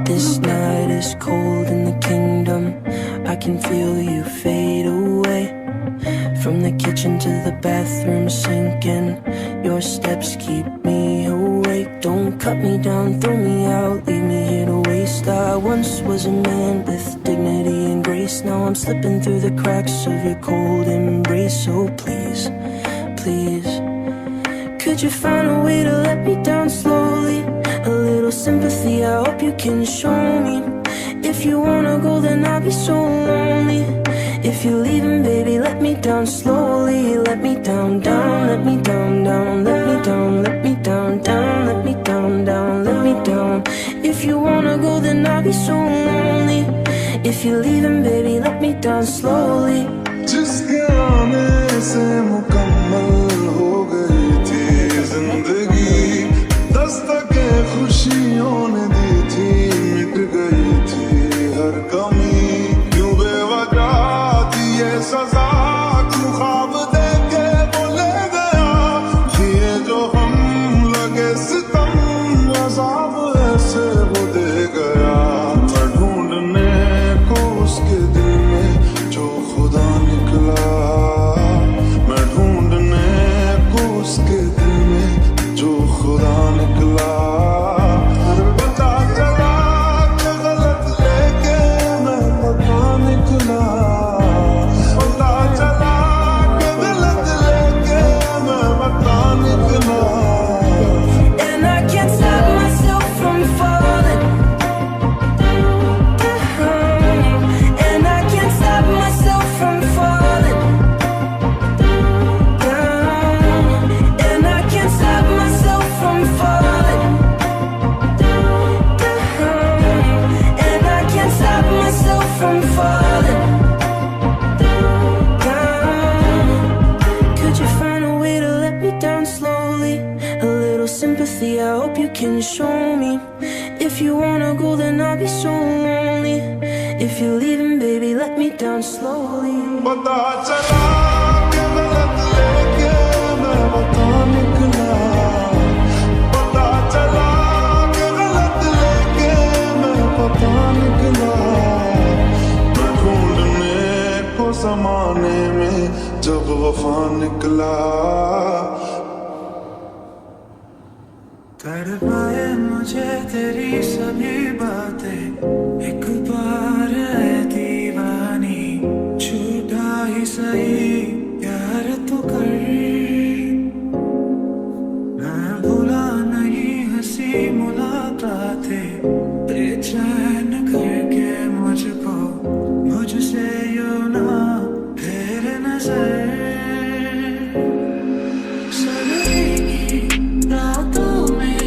This night is cold in the kingdom. I can feel you fade away. From the kitchen to the bathroom sinking. Your steps keep me awake. Don't cut me down, throw me out, leave me here to waste. I once was a man with dignity and grace. Now I'm slipping through the cracks of your cold embrace. So please, please, could you find a way to let me down slowly? A little sympathy, I hope you can show me. If you wanna go, then I'll be so lonely. If you're leaving, baby, let me down slowly. Let me down, down, let me down, down, let me down, let me down, down, let me down, down, let me down. If you wanna go, then I'll be so lonely. If you're leaving, baby, let me down slowly. जिसके आने से मुकम्मल हो गई थी जिंदगी, दस्तकें खुशियों ने दी थी, मिट गई थी हर कमी। क्यों बेवजह थी ये सजा, क्यों ख्वाब देके वो ले गया, दिए जो हम लगे सितम, अज़ाब ऐसे वो दे गया। मैं ढूंढने को उसके दिल में जो खुदा निकला, मैं ढूंढने को उसके दिल में जो खुदा निकला। पता चला कि गलत लेके मैं पता निकला, पता चला कि गलत लेके मैं पता निकला। And I can't stop myself from falling down. And I can't stop myself from falling down. And I can't stop myself from falling down. And I can't stop myself from falling down. Could you find a way to let me down slowly? A little sympathy, I hope you can show me. If you wanna go, then I'll be so lonely. If you're leaving, baby, let me down slowly. पता चला कि गलत लेके मैं बता निकला, पता चला कि गलत लेके मैं पता निकला। मैं ढूंढने को ज़माने में जब वफा निकला। तड़पाए मुझे तेरी सभी बातें, एक बार है दीवानी, झूठा ही सही प्यार तो कर। मैं भूला नहीं हंसी मुलाकातें, बेचैन करके मुझको मुझसे यूं ना फेर नजर। सनई की रातों में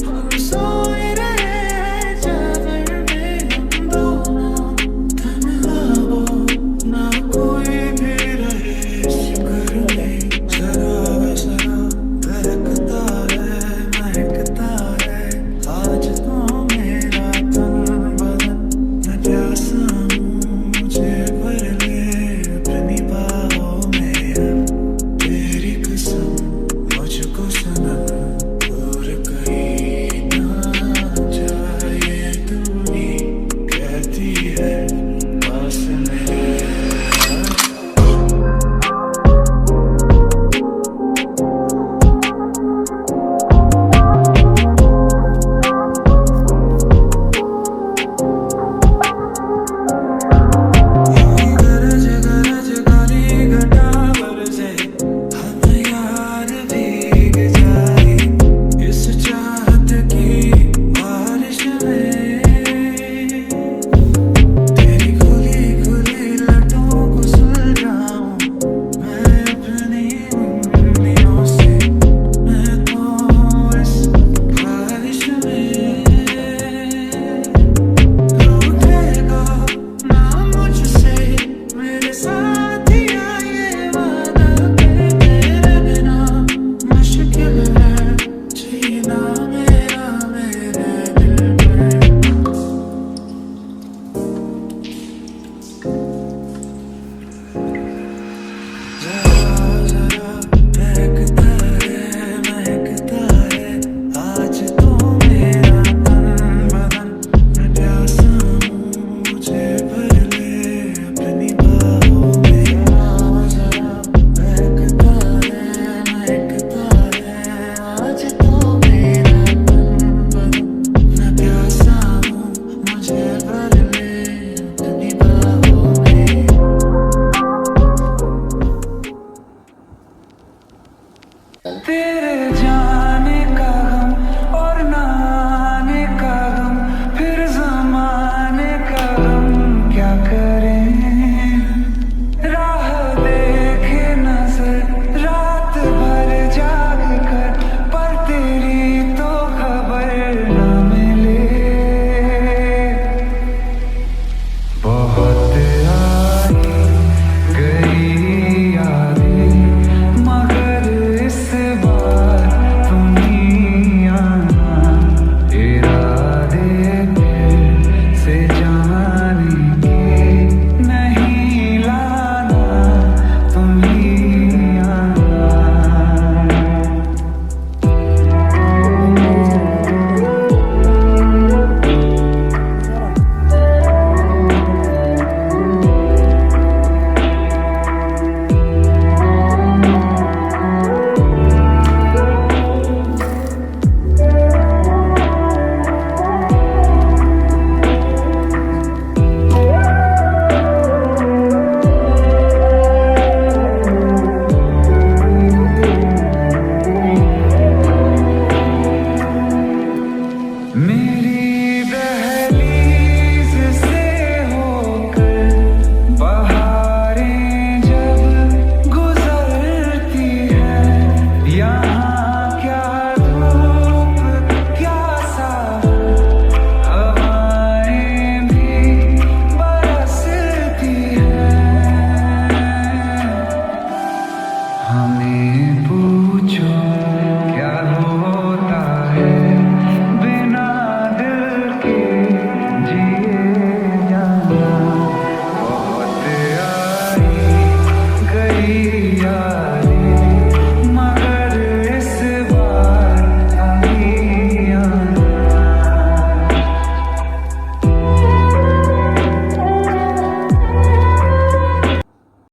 हम सोए रहे, चादर में हम दोनों, तन्हा वो ना कोई भी रहे। इस घर में जरा जरा बहकता है, महकता है, आज तो मेरा तन मेरी